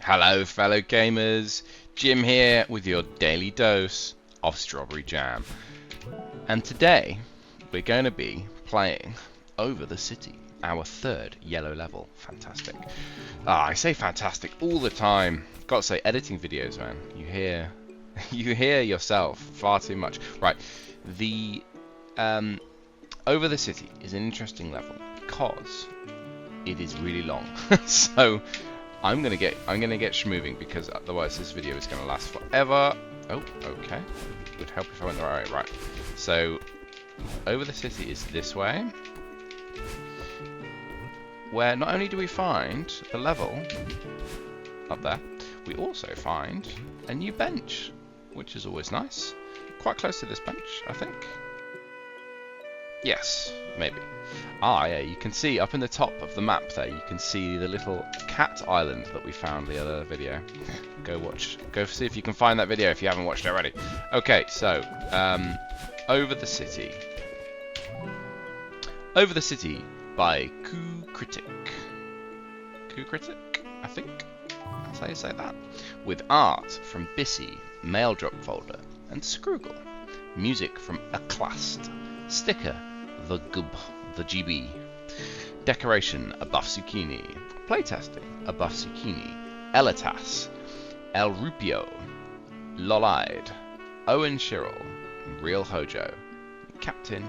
Hello fellow gamers, Jim here with your daily dose of strawberry jam. And today we're going to be playing Over the City, our third yellow level. Fantastic. I say fantastic all the time. Gotta say, editing videos, man, you hear yourself far too much. Right, the Over the City is an interesting level because it is really long. So I'm gonna get schmoving because otherwise this video is gonna last forever. Oh, okay. It would help if I went the right way. Right. So Over the City is this way, where not only do we find the level up there, we also find a new bench, which is always nice. Quite close to this bench, I think. Yes, maybe. Ah, yeah, you can see up in the top of the map there, you can see the little cat island that we found the other video. Go see if you can find that video if you haven't watched it already. Okay, so, Over the City. Over the City by Critic, I think. That's how you say that. With art from Bissy, Mail Drop Folder, and Scroogle. Music from Aklast. Sticker, the GB. Decoration, a buff zucchini. Playtesting, a buff zucchini. Elitas, El Rupio, Lolide, Owen Shirrell, Real Hojo. Captain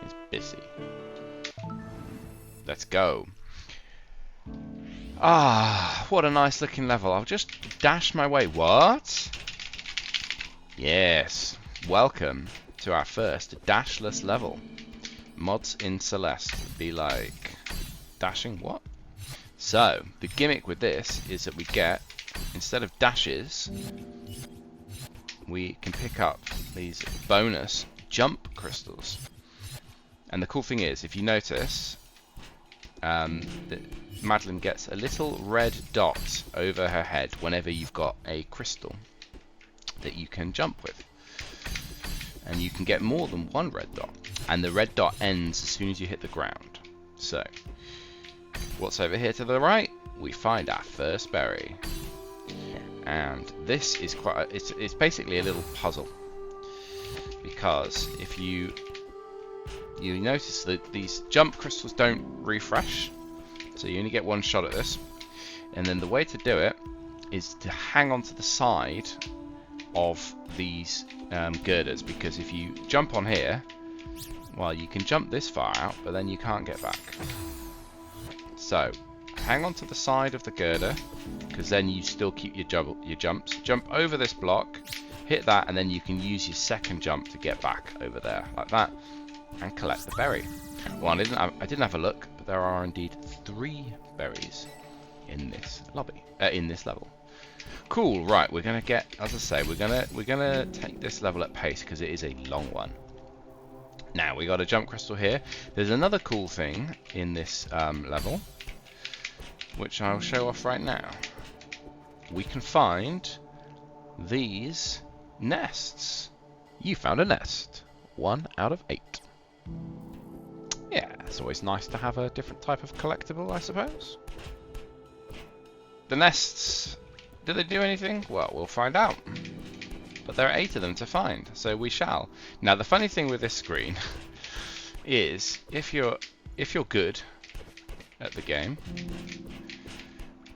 is Bissy. Let's go. Ah, what a nice looking level. I'll just dash my way. What? Yes. Welcome to our first dashless level. Mods in Celeste be like dashing what? So the gimmick with this is that we get, instead of dashes, we can pick up these bonus jump crystals. And the cool thing is, if you notice, that Madeline gets a little red dot over her head whenever you've got a crystal that you can jump with. And you can get more than one red dot, and the red dot ends as soon as you hit the ground. So what's over here to the right? We find our first berry, and this is quite it's basically a little puzzle, because if you notice that these jump crystals don't refresh, so you only get one shot at this, and then the way to do it is to hang on to the side of these girders, because if you jump on here, well, you can jump this far out, but then you can't get back. So hang on to the side of the girder, because then you still keep your jumps. Jump over this block, hit that, and then you can use your second jump to get back over there like that and collect the berry. Well, I didn't have a look, but there are indeed 3 berries in this lobby, in this level. Cool. Right, we're gonna get, as I say, we're gonna take this level at pace because it is a long one. Now we got a jump crystal here. There's another cool thing in this level, which I'll show off right now. We can find these nests. You found a nest. 1 out of 8. Yeah, it's always nice to have a different type of collectible, I suppose. The nests, do they do anything? Well, we'll find out. But there are 8 of them to find, so we shall. Now, the funny thing with this screen is, if you're good at the game,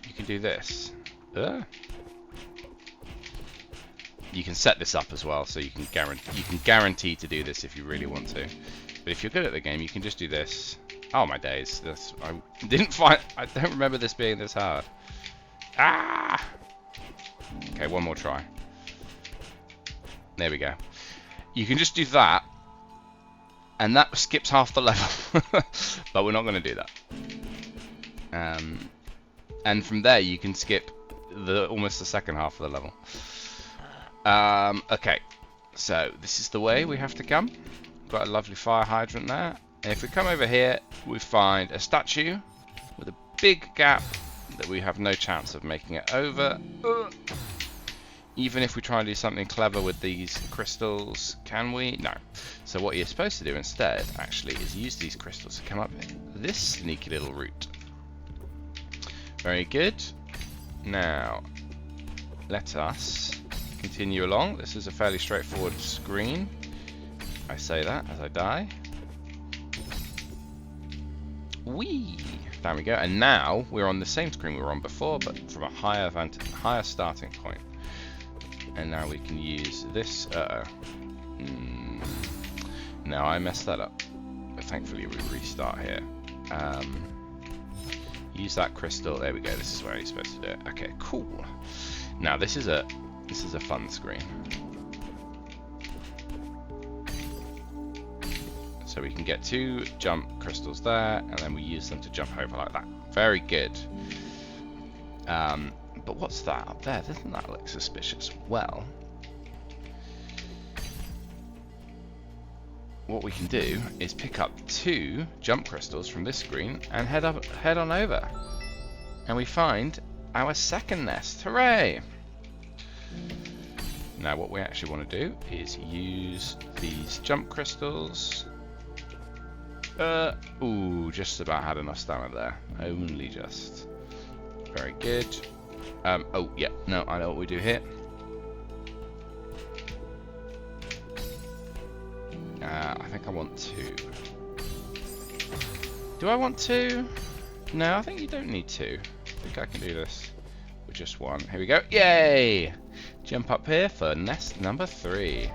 you can do this. You can set this up as well, so you can guarantee to do this if you really want to. But if you're good at the game, you can just do this. Oh my days! I don't remember this being this hard. Ah! Okay, one more try. There we go. You can just do that, and that skips half the level. But we're not going to do that. And from there, you can skip almost the second half of the level. Okay, so this is the way we have to come. Got a lovely fire hydrant there. And if we come over here, we find a statue with a big gap that we have no chance of making it over. Even if we try and do something clever with these crystals, can we? No. So what you're supposed to do instead, actually, is use these crystals to come up this sneaky little route. Very good. Now, let us continue along. This is a fairly straightforward screen. I say that as I die. Whee! There we go. And now we're on the same screen we were on before, but from a higher starting point. And now we can use this. No, I messed that up. But thankfully we restart here. Use that crystal. There we go. This is where you're supposed to do it. Okay, cool. Now this is a fun screen. So we can get 2 jump crystals there, and then we use them to jump over like that. Very good. But what's that up there? Doesn't that look suspicious? Well, what we can do is pick up 2 jump crystals from this screen and head on over, and we find our second nest. Hooray! Now what we actually want to do is use these jump crystals. Ooh, just about had enough stamina there. Only just. Very good. Oh yeah, no, I know what we do here. I think I want 2. Do I want 2? No, I think you don't need 2. I think I can do this with just 1. Here we go. Yay! Jump up here for nest number 3.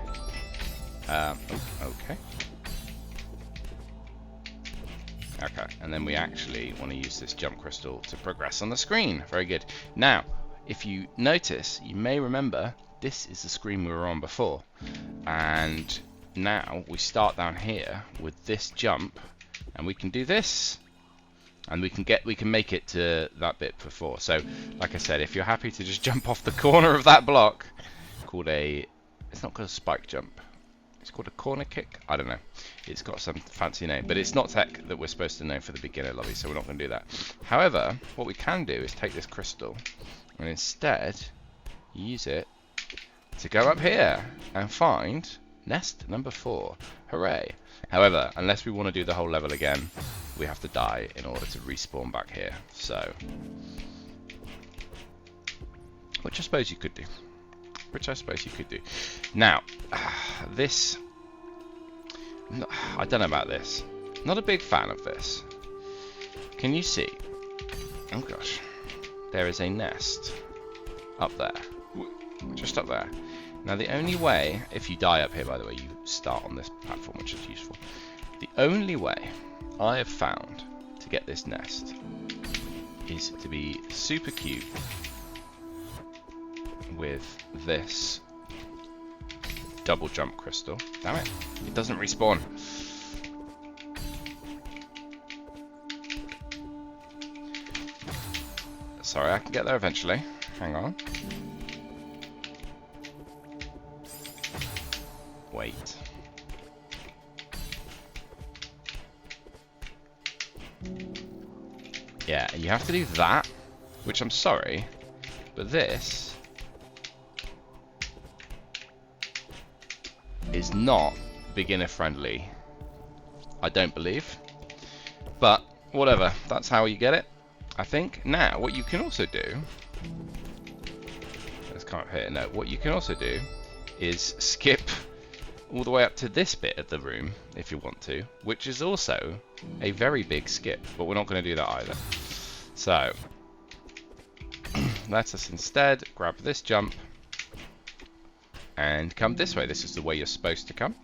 Okay. Okay, and then we actually want to use this jump crystal to progress on the screen. Very good. Now, if you notice, you may remember this is the screen we were on before. And now we start down here with this jump, and we can do this. And we can make it to that bit before. So, like I said, if you're happy to just jump off the corner of that block, it's not called a spike jump. It's called a corner kick? I don't know. It's got some fancy name, but it's not tech that we're supposed to know for the beginner lobby, so we're not going to do that. However, what we can do is take this crystal and instead use it to go up here and find nest number 4. Hooray! However, unless we want to do the whole level again, we have to die in order to respawn back here. So, which I suppose you could do. Now, this, I don't know about this. Not a big fan of this. Can you see? Oh gosh, there is a nest up there, just up there. Now the only way, if you die up here, by the way, you start on this platform, which is useful. The only way I have found to get this nest is to be super cute with this double jump crystal. Damn it, it doesn't respawn. Sorry, I can get there eventually. Hang on. Wait. Yeah, you have to do that, which I'm sorry, but this is not beginner friendly, I don't believe, but whatever, that's how you get it, I think. Now what you can also do, let's come up here. No, what you can also do is skip all the way up to this bit of the room if you want to, which is also a very big skip, but we're not going to do that either. So let us instead grab this jump and come this way. This is the way you're supposed to come.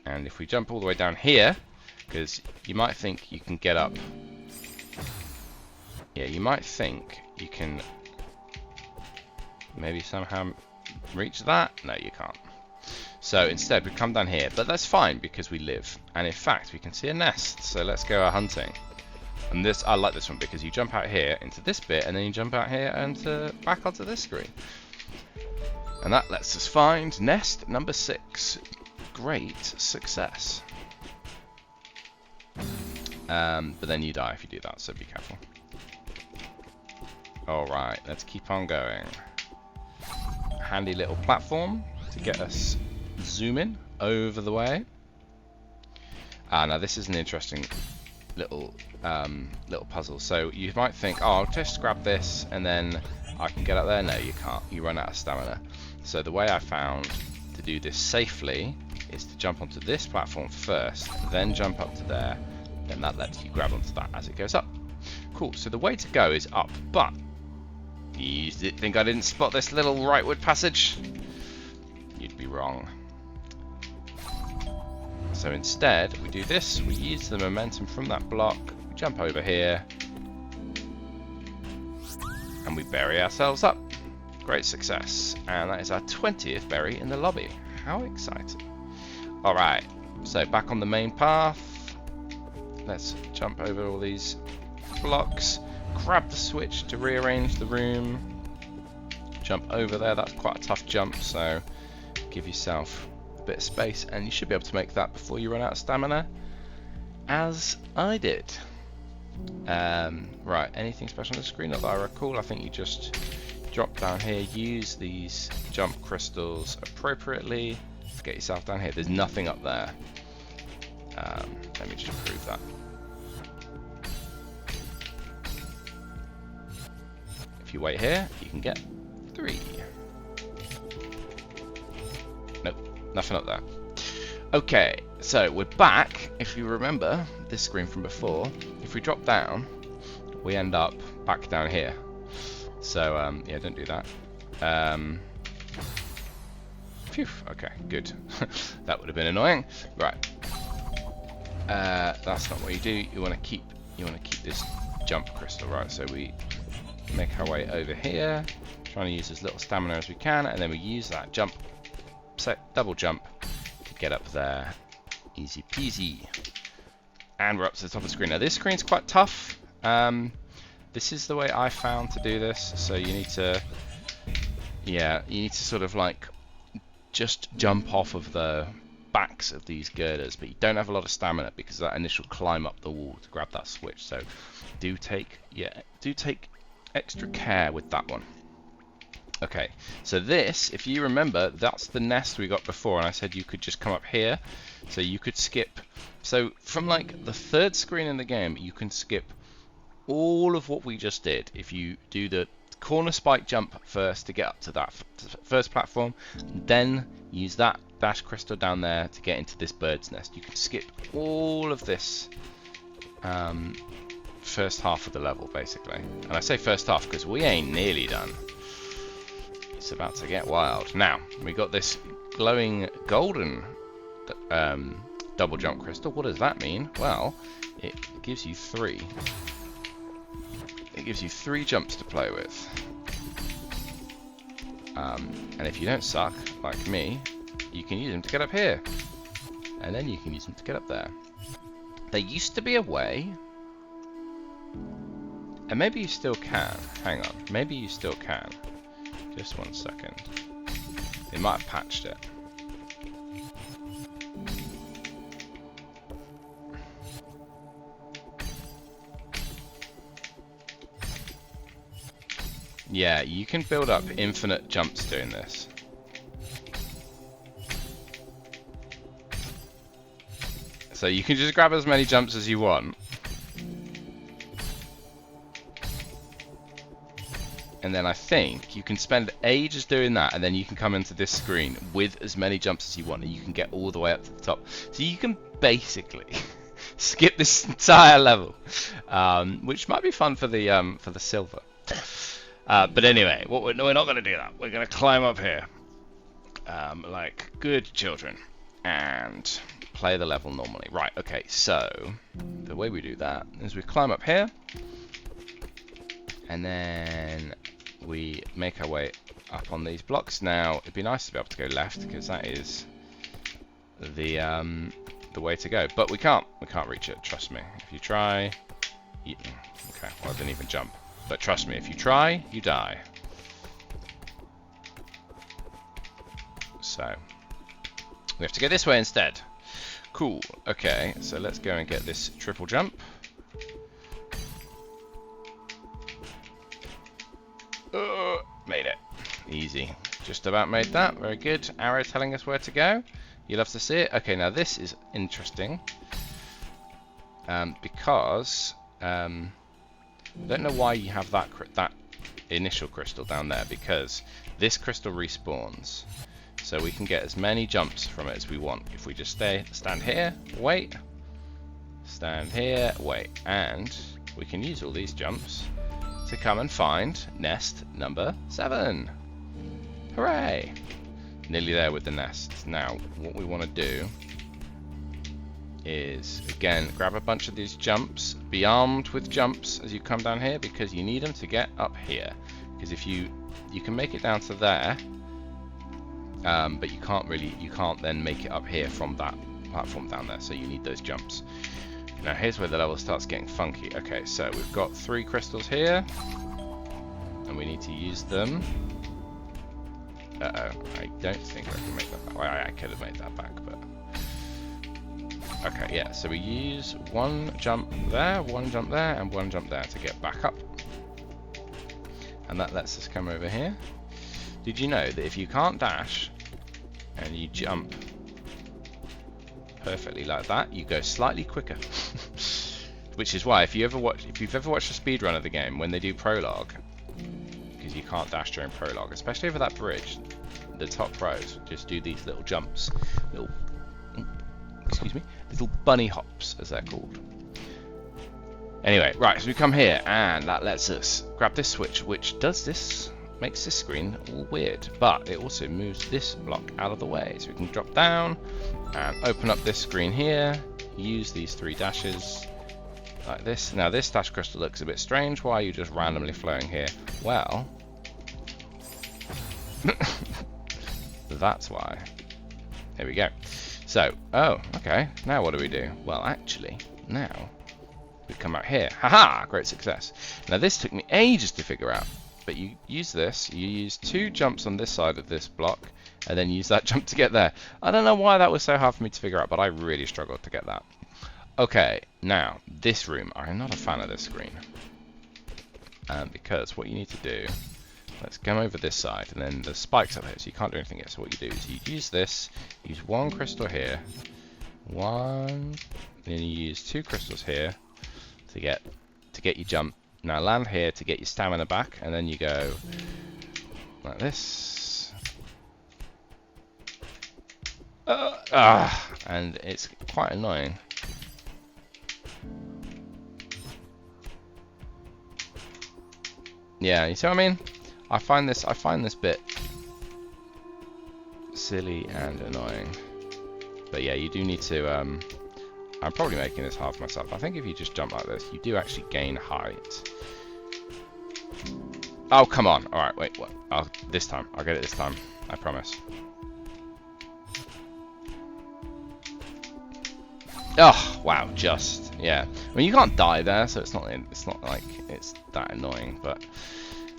And if we jump all the way down here, because you might think you can get up. Yeah, you might think you can maybe somehow reach that. No, you can't. So instead we come down here, but that's fine because we live. And in fact, we can see a nest. So let's go hunting. And this, I like this one because you jump out here into this bit, and then you jump out here and back onto this screen. And that lets us find nest number 6. Great success. But then you die if you do that, so be careful. Alright, let's keep on going. Handy little platform to get us zooming over the way. Now this is an interesting little little puzzles. So you might think, oh, I'll just grab this and then I can get up there. No, you can't. You run out of stamina. So the way I found to do this safely is to jump onto this platform first, then jump up to there, then that lets you grab onto that as it goes up. Cool, so the way to go is up, but you think I didn't spot this little rightward passage? You'd be wrong. So instead, we do this, we use the momentum from that block, we jump over here, and we bury ourselves up. Great success. And that is our 20th berry in the lobby. How exciting. Alright, so back on the main path. Let's jump over all these blocks. Grab the switch to rearrange the room. Jump over there. That's quite a tough jump, so give yourself a bit of space, and you should be able to make that before you run out of stamina, as I did. Right, anything special on the screen? Not that I recall. I think you just drop down here, use these jump crystals appropriately to get yourself down here. There's nothing up there. Let me just improve that. If you wait here, you can get 3. Nope, nothing up there. Okay, so we're back. If you remember this screen from before, if we drop down, we end up back down here. So yeah, don't do that. Phew, okay, good. That would have been annoying. Right. That's not what you do. You want to keep this jump crystal, right? So we make our way over here, trying to use as little stamina as we can, and then we use that jump, double jump, to get up there. Easy peasy. And we're up to the top of the screen. Now this screen's quite tough. This is the way I found to do this. So you need to, yeah, you need to sort of like just jump off of the backs of these girders, but you don't have a lot of stamina because of that initial climb up the wall to grab that switch. So do take extra care with that one. Okay, so this, if you remember, that's the nest we got before, and I said you could just come up here, so you could skip. So from like the 3rd screen in the game, you can skip all of what we just did if you do the corner spike jump first to get up to that first platform, then use that dash crystal down there to get into this bird's nest. You can skip all of this first half of the level, basically. And I say first half because we ain't nearly done. It's about to get wild. Now, we got this glowing golden double jump crystal. What does that mean? Well, it gives you 3. It gives you 3 jumps to play with. And if you don't suck, like me, you can use them to get up here. And then you can use them to get up there. There used to be a way, and maybe you still can. Hang on, maybe you still can. Just one second. They might have patched it. Yeah, you can build up infinite jumps doing this. So you can just grab as many jumps as you want. And then I think you can spend ages doing that, and then you can come into this screen with as many jumps as you want, and you can get all the way up to the top. So you can basically skip this entire level, which might be fun for the silver. But anyway, we're not going to do that. We're going to climb up here, like good children, and play the level normally. Right, okay, so the way we do that is we climb up here, and then we make our way up on these blocks. Now, it'd be nice to be able to go left, because that is the way to go. But we can't reach it, trust me. If you try, okay, well, I didn't even jump. But trust me, if you try, you die. So, we have to go this way instead. Cool, okay, so let's go and get this triple jump. Made it. Easy. Just about made that. Very good. Arrow telling us where to go. You love to see it. Okay, now this is interesting. because I don't know why you have that initial crystal down there, because this crystal respawns, so we can get as many jumps from it as we want if we just stand here, wait, stand here, wait, and we can use all these jumps to come and find nest number 7. Hooray! Nearly there with the nest. Now, what we want to do is, again, grab a bunch of these jumps, be armed with jumps as you come down here, because you need them to get up here. Because if you can make it down to there, but you can't then make it up here from that platform down there, so you need those jumps. Now here's where the level starts getting funky. Okay, so we've got 3 crystals here, and we need to use them. Uh-oh, I don't think I can make that back. Well, I could have made that back, but... Okay, yeah, so we use 1 jump there, 1 jump there, and 1 jump there to get back up. And that lets us come over here. Did you know that if you can't dash, and you jump perfectly like that, you go slightly quicker? Which is why, if you've ever watched a speedrun of the game, when they do prologue, because you can't dash during prologue, especially over that bridge, the top pros just do these little jumps, little bunny hops, as they're called. Anyway, right, so we come here, and that lets us grab this switch, which does this, makes this screen all weird, but it also moves this block out of the way, so we can drop down and open up this screen here, use these 3 dashes like this. Now this dash crystal looks a bit strange. Why are you just randomly flowing here? Well, that's why. There we go. So, oh, okay, now what do we do? Well, actually, now we come out here. Haha, great success. Now this took me ages to figure out, but you use this, you use 2 jumps on this side of this block, and then use that jump to get there. I don't know why that was so hard for me to figure out, but I really struggled to get that. Okay, now, this room, I'm not a fan of this screen. Because what you need to do, let's come over this side, and then the spikes up here, so you can't do anything here. So what you do is you use this, use 1 crystal here, 1, then you use 2 crystals here to get your jump. Now land here to get your stamina back, and then you go like this. And it's quite annoying. Yeah, you see what I mean? I find this bit silly and annoying. But yeah, you do need to I'm probably making this hard for myself. I think if you just jump like this, you do actually gain height. Oh, come on. Alright, wait, what? Oh, this time. I'll get it this time. I promise. Oh, wow, just. Yeah. I mean, you can't die there, so it's not like it's that annoying, but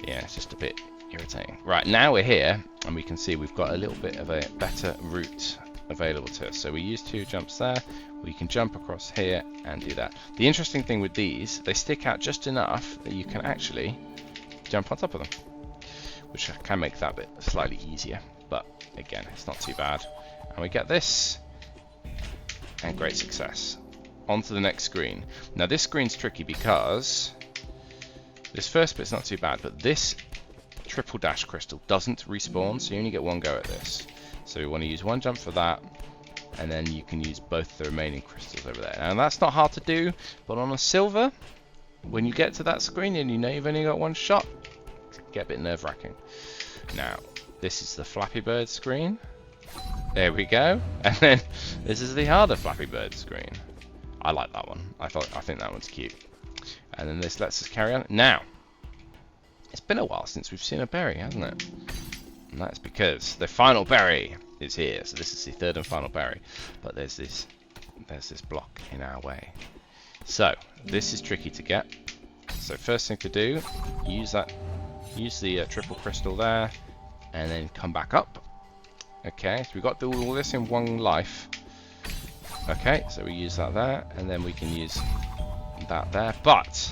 yeah, it's just a bit irritating. Right, now we're here, and we can see we've got a little bit of a better route available to us. So we use 2 jumps there. We can jump across here and do that. The interesting thing with these, they stick out just enough that you can actually jump on top of them, which can make that bit slightly easier, but again, it's not too bad. And we get this, and great success. On to the next screen. Now this screen's tricky because this first bit's not too bad, but this triple dash crystal doesn't respawn, so you only get 1 go at this. So we want to use 1 jump for that, and then you can use both the remaining crystals over there. Now that's not hard to do, but on a silver, when you get to that screen and you know you've only got 1 shot, it can get a bit nerve-wracking. Now, this is the Flappy Bird screen. There we go. And then this is the harder Flappy Bird screen. I like that one. I think that one's cute. And then this lets us carry on. Now, it's been a while since we've seen a berry, hasn't it? And that's because the final berry is here. So this is the 3rd and final berry. But there's this block in our way. So this is tricky to get. So first thing to do, use the triple crystal there, and then come back up. Okay, so we've got to do all this in 1 life. Okay, so we use that there, and then we can use that there, but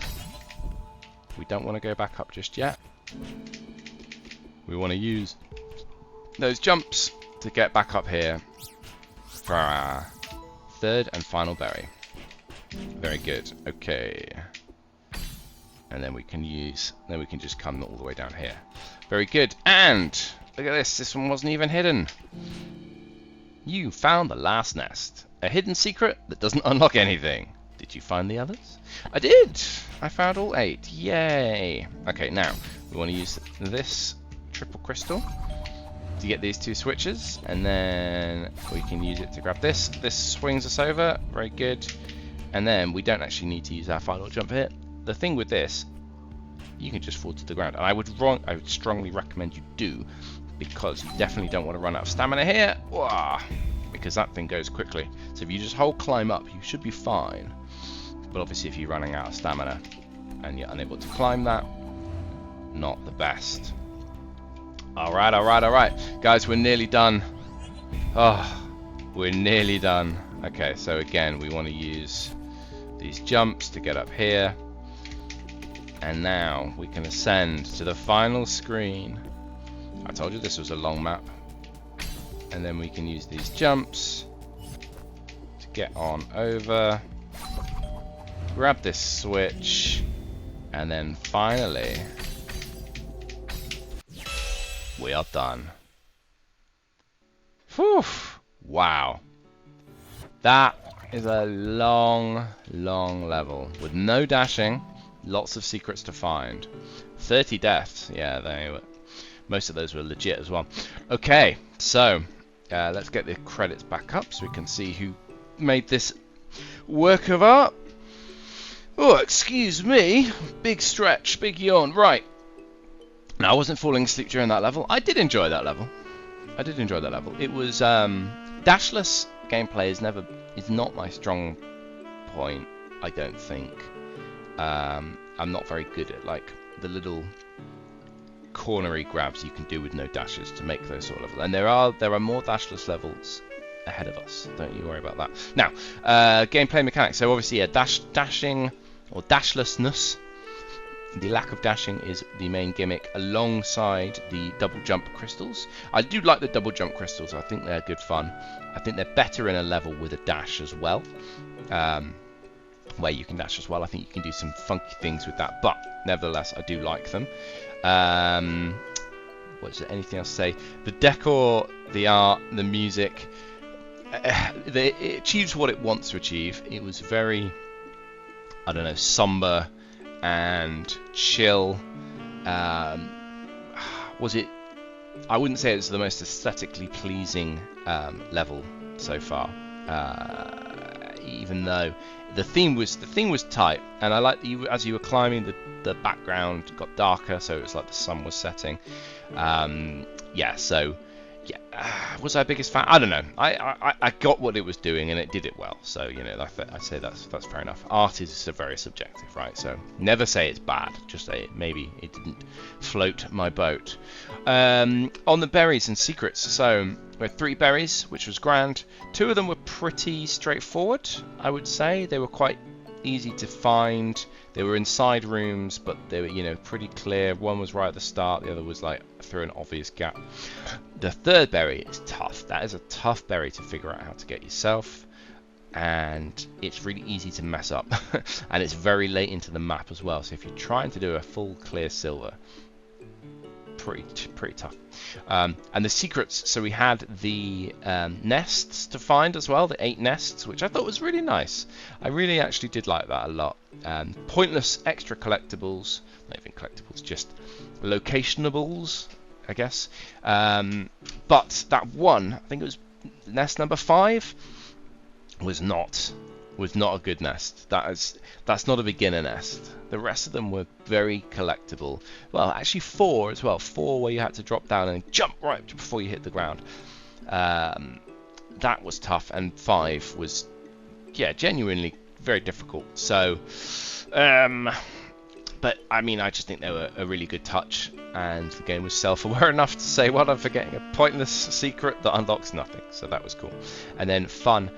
we don't want to go back up just yet. We want to use those jumps to get back up here for our 3rd and final berry. Very good. Okay. And then we can just come all the way down here. Very good. And look at this. This one wasn't even hidden. You found the last nest. A hidden secret that doesn't unlock anything. Did you find the others? I did. I found all 8. Yay. Okay, now we want to use this triple crystal to get these 2 switches, and then we can use it to grab this. This swings us over. Very good. And then we don't actually need to use our final jump here. The thing with this, you can just fall to the ground. And I would strongly recommend you do, because you definitely don't want to run out of stamina here. Whoa, because that thing goes quickly. So if you just hold climb up, you should be fine. But obviously if you're running out of stamina and you're unable to climb that, not the best. Alright, alright, alright. Guys, we're nearly done. Oh, we're nearly done. Okay, so again, we want to use these jumps to get up here. And now we can ascend to the final screen. I told you this was a long map. And then we can use these jumps to get on over. Grab this switch. And then finally, we are done. Whew. Wow. That is a long, long level with no dashing, lots of secrets to find. 30 deaths. Yeah, most of those were legit as well. Okay, so let's get the credits back up so we can see who made this work of art. Oh, excuse me. Big stretch, big yawn. Right. Now, I wasn't falling asleep during that level. I did enjoy that level. It was dashless gameplay is not my strong point, I don't think. I'm not very good at like the little cornery grabs you can do with no dashes to make those sort of levels. And there are more dashless levels ahead of us. Don't you worry about that. Now, gameplay mechanics. So obviously, yeah, dashing or dashlessness. The lack of dashing is the main gimmick, alongside the double jump crystals. I do like the double jump crystals. I think they're good fun. I think they're better in a level with a dash as well, where you can dash as well. I think you can do some funky things with that, but nevertheless, I do like them. What's there anything else to say? The decor, the art, the music, it achieves what it wants to achieve. It was very, I don't know, somber and chill. Was it? I wouldn't say it's the most aesthetically pleasing level so far, even though the theme was tight, and I like that as you were climbing, the background got darker, so it was like the sun was setting. Yeah, so yeah, was I biggest fan? I don't know. I got what it was doing, and it did it well. So you know, I'd say that's fair enough. Art is very subjective, right? So never say it's bad. Just say maybe it didn't float my boat. On the berries and secrets. So we had 3 berries, which was grand. 2 of them were pretty straightforward, I would say. They were quite easy to find. They were inside rooms, but they were, you know, pretty clear. One was right at the start, the other was like through an obvious gap. The 3rd berry is tough. That is a tough berry to figure out how to get yourself, and it's really easy to mess up. And it's very late into the map as well, so if you're trying to do a full clear silver, pretty tough. And the secrets, so we had the nests to find as well, the 8 nests, which I thought was really nice. I really actually did like that a lot. Pointless extra collectibles, not even collectibles, just locationables, I guess. But that one, I think it was nest number 5, was not a good nest. That's not a beginner nest. The rest of them were very collectible. Well, actually 4 as well. 4 where you had to drop down and jump right before you hit the ground. That was tough, and 5 was, yeah, genuinely very difficult. So, but I mean, I just think they were a really good touch, and the game was self-aware enough to say, well, I'm forgetting a pointless secret that unlocks nothing. So that was cool. And then fun.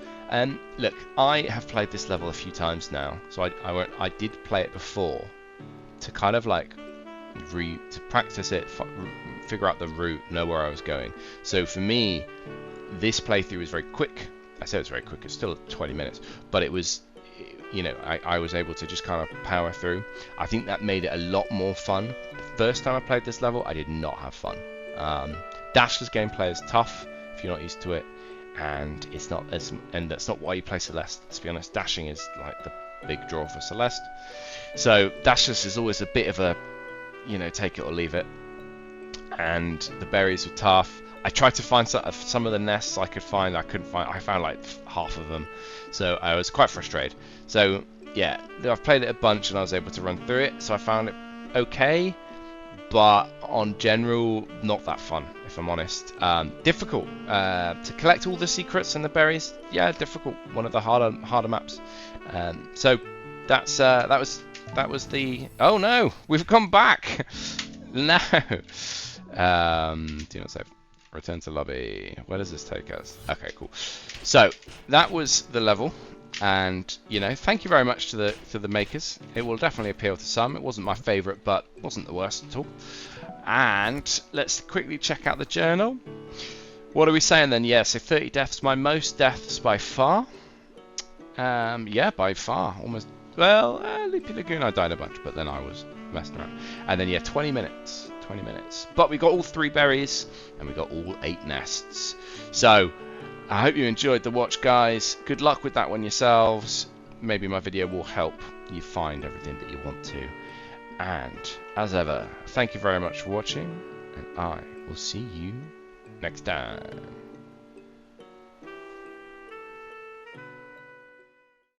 Look, I have played this level a few times now, so I did play it before to kind of like to practice it, figure out the route, know where I was going. So for me, this playthrough was very quick. I say it was very quick. It's still 20 minutes, but it was you know, I was able to just kind of power through. I think that made it a lot more fun. The first time I played this level, I did not have fun. Dashless gameplay is tough if you're not used to it, and it's not as, and that's not why you play Celeste. Let's be honest, dashing is like the big draw for Celeste. So dashless is always a bit of a, you know, take it or leave it. And the berries were tough. I tried to find some of the nests I could find. I couldn't find. I found like half of them, so I was quite frustrated. So yeah, I've played it a bunch and I was able to run through it. So I found it okay, but on general, not that fun, if I'm honest. Difficult to collect all the secrets and the berries. Yeah, difficult. One of the harder maps. So that's that was the. Oh no, we've come back. No. Do not save. Return to lobby. Where does this take us? Okay, cool. So that was the level, and you know, thank you very much to the makers. It will definitely appeal to some. It wasn't my favourite, but wasn't the worst at all. And let's quickly check out the journal. What are we saying then? Yeah, so 30 deaths, my most deaths by far. Yeah, by far, almost. Well, Leapy Lagoon, I died a bunch, but then I was messing around. And then yeah, 20 minutes. 20 minutes. But we got all 3 berries and we got all 8 nests. So I hope you enjoyed the watch, guys. Good luck with that one yourselves. Maybe my video will help you find everything that you want to. And as ever, thank you very much for watching, and I will see you next time.